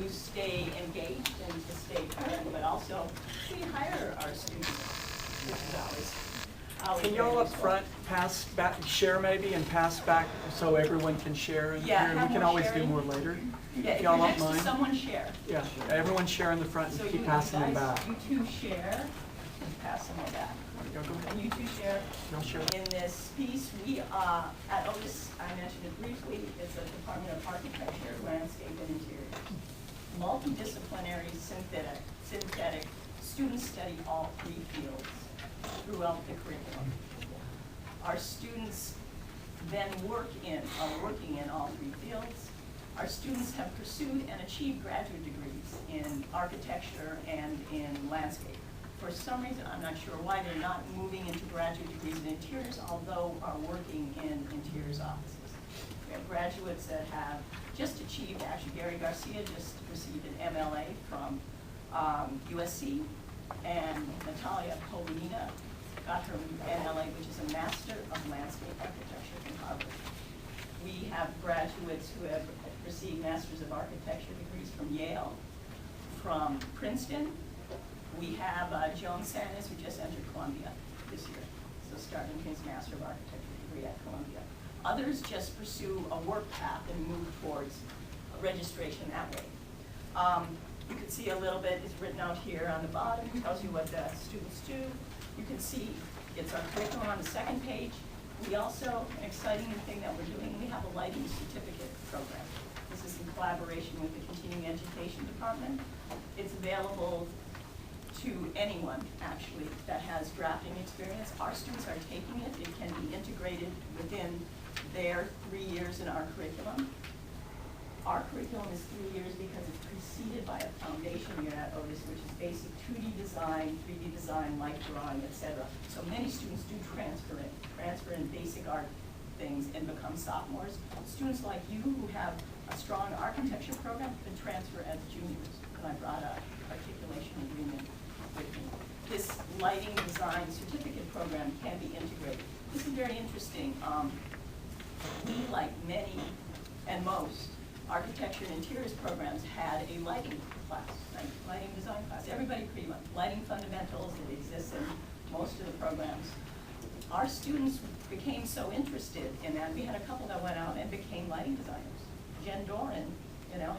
to stay engaged and to stay current, but also we hire our students, which is always Can y'all up front pass back, share maybe, and pass back so everyone can share? And Yeah, here, have we can more always sharing. do more later. Yeah, if y'all you're don't next to mind. someone, share. Yeah, everyone share in the front So and you keep passing them guys, back. you two share, pass them all back. Y'all go ahead. And you two share. Y'all share. In this piece, we at Otis, I mentioned it briefly, it's a Department of Architecture, Landscape, and Interiors. Multidisciplinary, synthetic, students study all three fields throughout the curriculum. Our students then are working in all three fields. Our students have pursued and achieved graduate degrees in architecture and in landscape. For some reason, I'm not sure why they're not moving into graduate degrees in interiors, although are working in interiors offices. We have graduates that have just achieved, actually Gary Garcia just received an MLA from USC, and Natalia Polina got her MLA, which is a Master of Landscape Architecture from Harvard. We have graduates who have received Masters of Architecture degrees from Yale, from Princeton. We have Joan Sanders, who just entered Columbia this year, so starting his Master of Architecture degree at Columbia. Others just pursue a work path and move towards a registration that way. You can see a little bit, it's written out here on the bottom, it tells you what the students do. You can see it's our curriculum on the second page. We also, an exciting thing that we're doing, we have a lighting certificate program. This is in collaboration with the Continuing Education Department. It's available to anyone, actually, that has drafting experience. Our students are taking it. It can be integrated within their 3 years in our curriculum. Our curriculum is 3 years because it's preceded by a foundation year at Otis, which is basic 2D design, 3D design, light drawing, etc. So many students do transfer in basic art things and become sophomores. Students like you who have a strong architecture program can transfer as juniors. And I brought a articulation agreement with me. This lighting design certificate program can be integrated. This is very interesting. We, like many and most architecture and interiors programs, had a lighting class, right? Lighting design class. Everybody pretty much. Lighting fundamentals, it exists in most of the programs. Our students became so interested in that, we had a couple that went out and became lighting designers. Jen Doran,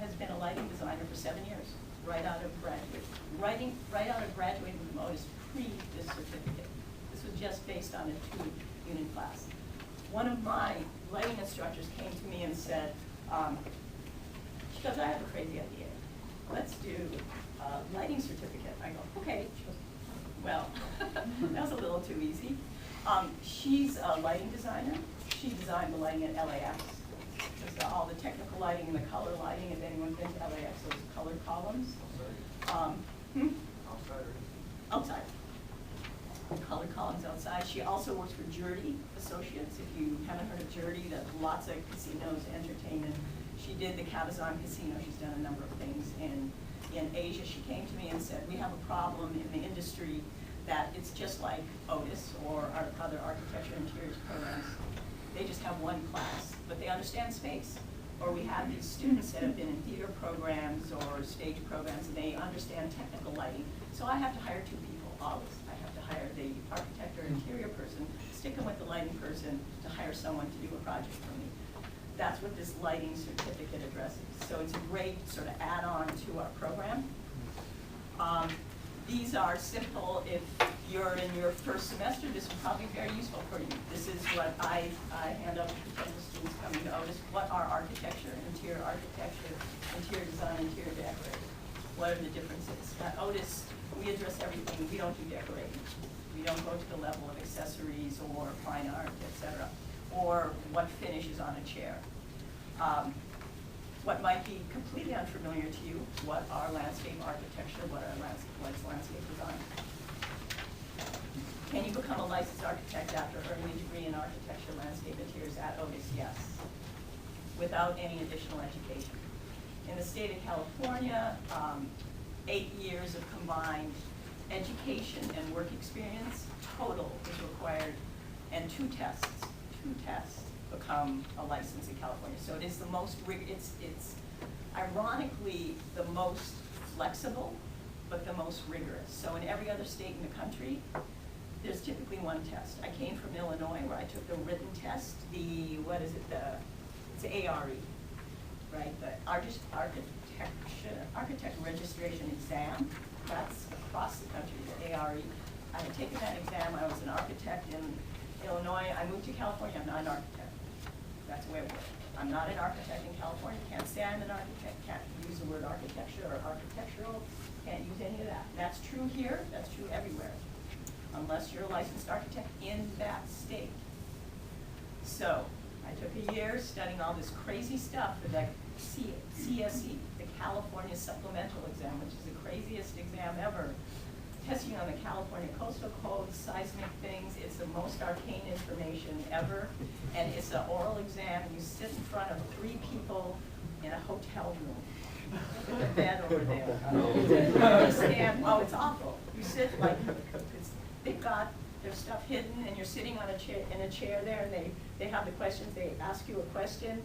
has been a lighting designer for 7 years, right out of graduating from Otis pre this certificate. This was just based on a 2-unit class. One of my lighting instructors came to me and said, she goes, I have a crazy idea. Let's do a lighting certificate. I go, okay. She goes, well, that was a little too easy. She's a lighting designer. She designed the lighting at LAX. Just all the technical lighting and the color lighting. If anyone's been to LAX, those colored columns. Outside. Colored columns outside. She also works for Jurdy Associates. If you haven't heard of Jurdy, that's lots of casinos, entertainment. She did the Cabazon Casino. She's done a number of things in Asia. She came to me and said, we have a problem in the industry that it's just like Otis or our other architecture and interiors programs. They just have one class, but they understand space. Or we have these students that have been in theater programs or stage programs, and they understand technical lighting. So I have to hire 2 people, always. I have to hire the architect or interior person, stick them with the lighting person to hire someone to do a project for me. That's what this lighting certificate addresses. So it's a great sort of add-on to our program. These are simple. If you're in your first semester, this will probably be very useful for you. This is what I hand out to potential students coming to Otis. What are architecture, interior design, interior decorating? What are the differences? At Otis, we address everything. We don't do decorating. We don't go to the level of accessories or fine art, etc., or what finish is on a chair. What might be completely unfamiliar to you, what are landscape architecture, what's landscape design? Can you become a licensed architect after earning a degree in architecture, landscape, interiors at Otis? Yes, without any additional education. In the state of California, 8 years of combined education and work experience total is required, and 2 tests become a license in California. So it is the most rigorous. ironically, the most flexible, but the most rigorous. So in every other state in the country, there's typically one test. I came from Illinois, where I took the written test, it's ARE, right? The architect registration exam. That's across the country, the ARE. I had taken that exam. I was an architect in Illinois. I moved to California. I'm not an architect. That's the way it works. I'm not an architect in California. Can't say I'm an architect. Can't use the word architecture or architectural. Can't use any of that. That's true here. That's true everywhere, unless you're a licensed architect in that state. So I took a year studying all this crazy stuff for the CSE, the California Supplemental Exam, which is the craziest exam ever. Testing on the California Coastal Code, seismic things. It's the most arcane information ever. And it's an oral exam. You sit in front of 3 people in a hotel room with a bed over there. You stand, oh, it's awful. You sit like, they've got their stuff hidden, and you're sitting on in a chair there, and they have the questions. They ask you a question,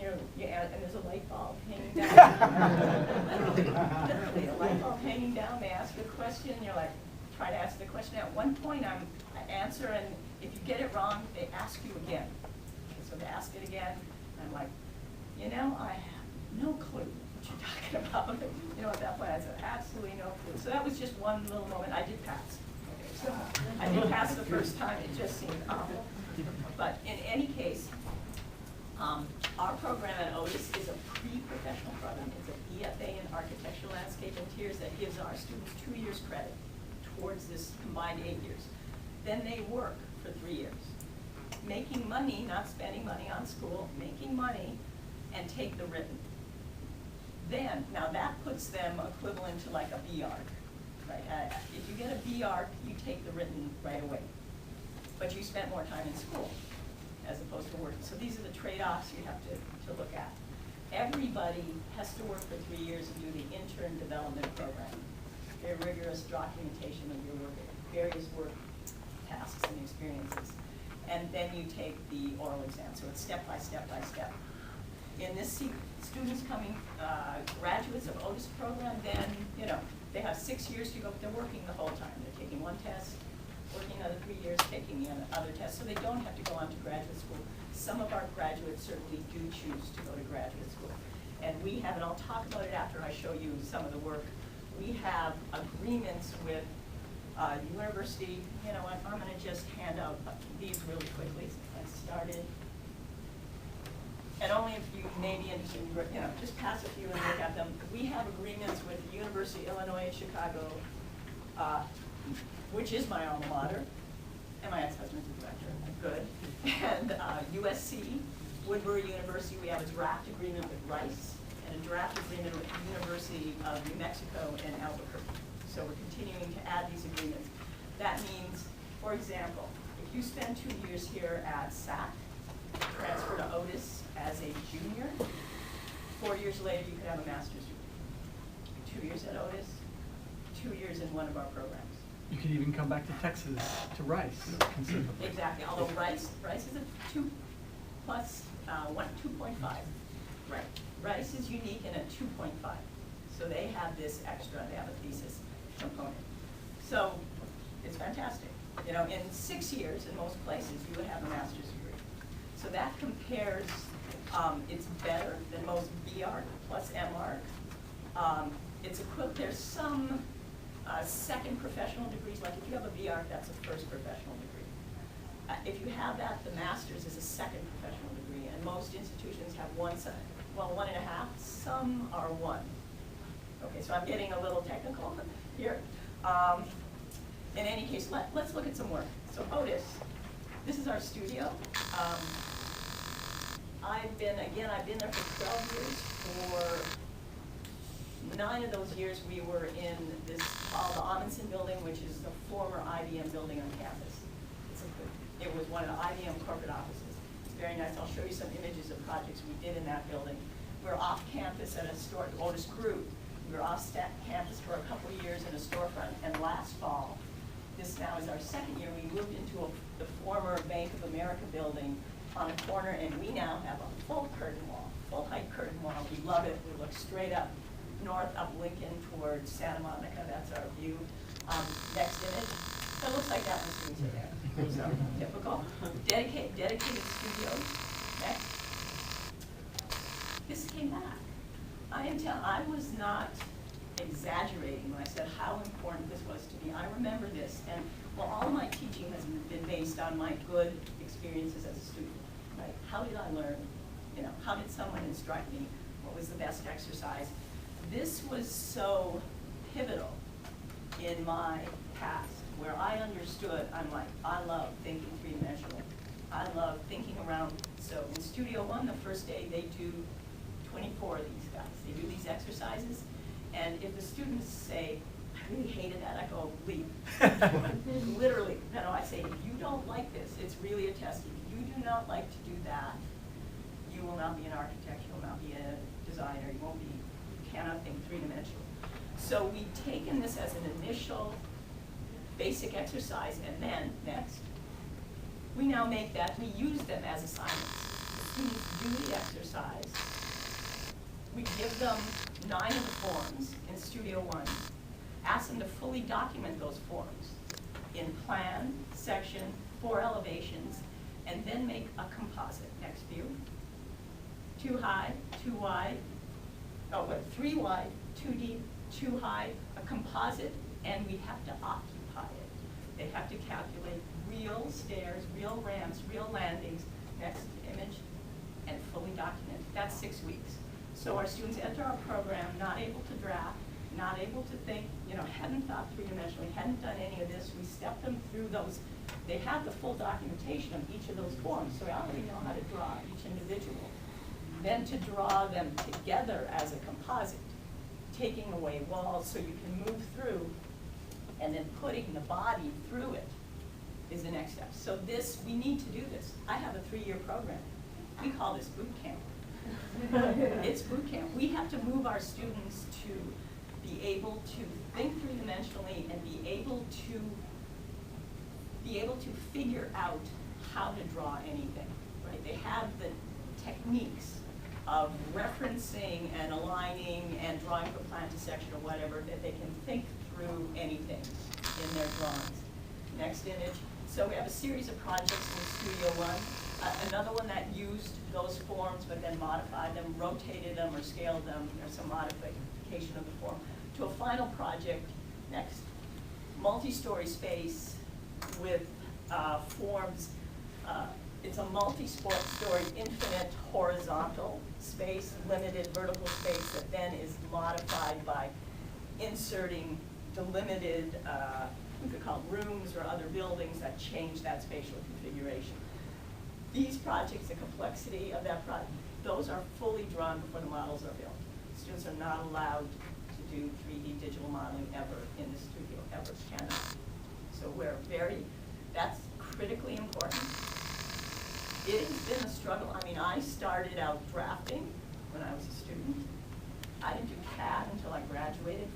and there's a light bulb hanging down. Literally, a light bulb hanging down. They ask you a question, and you're like, try to answer the question. At one point, I answer, and if you get it wrong, they ask you again. So they ask it again, and I'm like, I have no clue what you're talking about. At that point, I said, absolutely no clue. So that was just one little moment. I did pass. So I did pass the first time. It just seemed awful. But in any case, our program at Otis is a pre-professional program. It's a BFA in Architectural Landscape Interiors that gives our students 2 years credit towards this combined 8 years. Then they work for 3 years, making money, not spending money on school, making money, and take the written. Then, now that puts them equivalent to like a B.Arch. Right? If you get a B.Arch, you take the written right away. But you spent more time in school as opposed to working. So these are the trade-offs you have to look at. Everybody has to work for 3 years and do the intern development program. Very rigorous documentation of your work, various work tasks and experiences. And then you take the oral exam. So it's step by step by step. In this students coming, graduates of Otis program, then, they have 6 years to go, but they're working the whole time. They're taking one test, working another 3 years, taking the other test, so they don't have to go on to graduate school. Some of our graduates certainly do choose to go to graduate school. And we have, and I'll talk about it after I show you some of the work, we have agreements with university. I'm going to just hand out these really quickly since I started. And only if you may be interested, just pass a few and look at them. We have agreements with the University of Illinois at Chicago, which is my alma mater, and my ex-husband's a director. Good. And USC, Woodbury University, we have a draft agreement with Rice, and a draft agreement with the University of New Mexico in Albuquerque. So we're continuing to add these agreements. That means, for example, if you spend 2 years here at SAC, transfer to Otis as a junior, 4 years later you could have a master's degree. 2 years at Otis, 2 years in one of our programs. You could even come back to Texas, to Rice, conceivably. Exactly, although Rice is a 2 plus 2.5. Right. Rice is unique in a 2.5. So they have this extra, they have a thesis component. So it's fantastic. In 6 years in most places you would have a master's degree. So that compares, it's better than most B.Arch plus M.Arch. It's equivalent, there's some second professional degrees, like if you have a B.Arch, that's a first professional degree. If you have that, the master's is a second professional degree, and most institutions have 1.5. Some are 1. Okay, so I'm getting a little technical here. In any case, let's look at some work. So Otis, this is our studio. I've been there for 12 years. For 9 of those years, we were in this called the Amundsen building, which is the former IBM building on campus. It was one of the IBM corporate offices. It's very nice. I'll show you some images of projects we did in that building. We were off campus at a store, Otis grew. We were off campus for a couple of years in a storefront, and last fall, this now is our second year, we moved into the former Bank of America building on a corner, and we now have a full curtain wall, full height curtain wall. We love it. We look straight up north up Lincoln towards Santa Monica. That's our view. Next image. So it looks like that when students are there. So typical. Dedicated studios. Next. This came back. I was not exaggerating when I said how important this was to me. I remember this, and well, all of my teaching has been based on my good experiences as a student. Right? How did I learn? You know, how did someone instruct me? What was the best exercise? This was so pivotal in my past, where I understood, I'm like, I love thinking three-dimensional. I love thinking around. So in Studio One, the first day, they do 24 of these guys. They do these exercises, and if the students say, I really hated that, I go, leave. Literally. No, I say, if you don't like this, it's really a test. If you do not like to do that, you will not be an architect, you will not be a designer, you won't be, you cannot think three-dimensional. So we've taken this as an initial basic exercise, and then, next, we now make that, we use them as assignments. The students do the exercise. We give them 9 of the forms in Studio One, ask them to fully document those forms in plan, section, 4 elevations, and then make a composite. Next view. 2 high, 2 wide, 3 wide, 2 deep, 2 high, a composite, and we have to occupy it. They have to calculate real stairs, real ramps, real landings, next image, and fully document. That's 6 weeks. So our students enter our program not able to draft, not able to think, you know, hadn't thought three-dimensionally, hadn't done any of this. We step them through those. They have the full documentation of each of those forms, so they already know how to draw each individual. Then to draw them together as a composite, taking away walls so you can move through, and then putting the body through it is the next step. So this, we need to do this. I have a 3-year program. We call this boot camp. It's boot camp. We have to move our students to be able to think three-dimensionally and be able to figure out how to draw anything. Right? They have the techniques of referencing and aligning and drawing from plan to section or whatever, that they can think through anything in their drawings. Next image. So we have a series of projects in Studio One. Another one that used those forms but then modified them, rotated them or scaled them. There's some modification of the form to a final project. Next, multi-story space with forms. It's a multi-story infinite horizontal space, limited vertical space that then is modified by inserting delimited, we could call it rooms or other buildings that change that spatial configuration. These projects, the complexity of that project, those are fully drawn before the models are built. Students are not allowed to do 3D digital modeling ever in the studio, ever, cannot. So we're that's critically important. It has been a struggle. I mean, I started out drafting when I was a student. I didn't do CAD until I graduated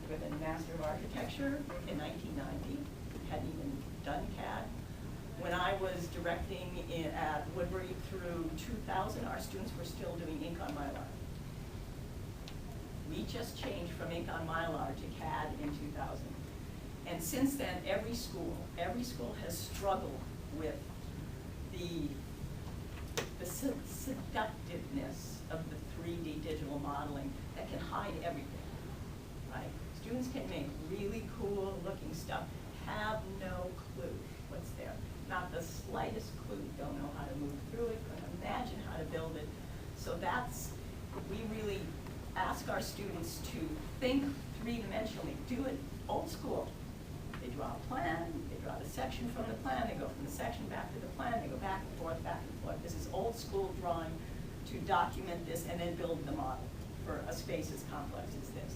with a Master of Architecture in 1990. Hadn't even done CAD. When I was directing at Woodbury through 2000, our students were still doing ink on Mylar. We just changed from ink on Mylar to CAD in 2000. And since then, every school has struggled with the seductiveness of the 3D digital modeling that can hide everything, right? Students can make really cool looking stuff, have no clue what's there. Not the slightest clue, don't know how to move through it, couldn't imagine how to build it. So we really ask our students to think three-dimensionally, do it old school. They draw a plan, they draw the section from the plan, they go from the section back to the plan, they go back and forth, back and forth. This is old school drawing to document this and then build the model for a space as complex as this.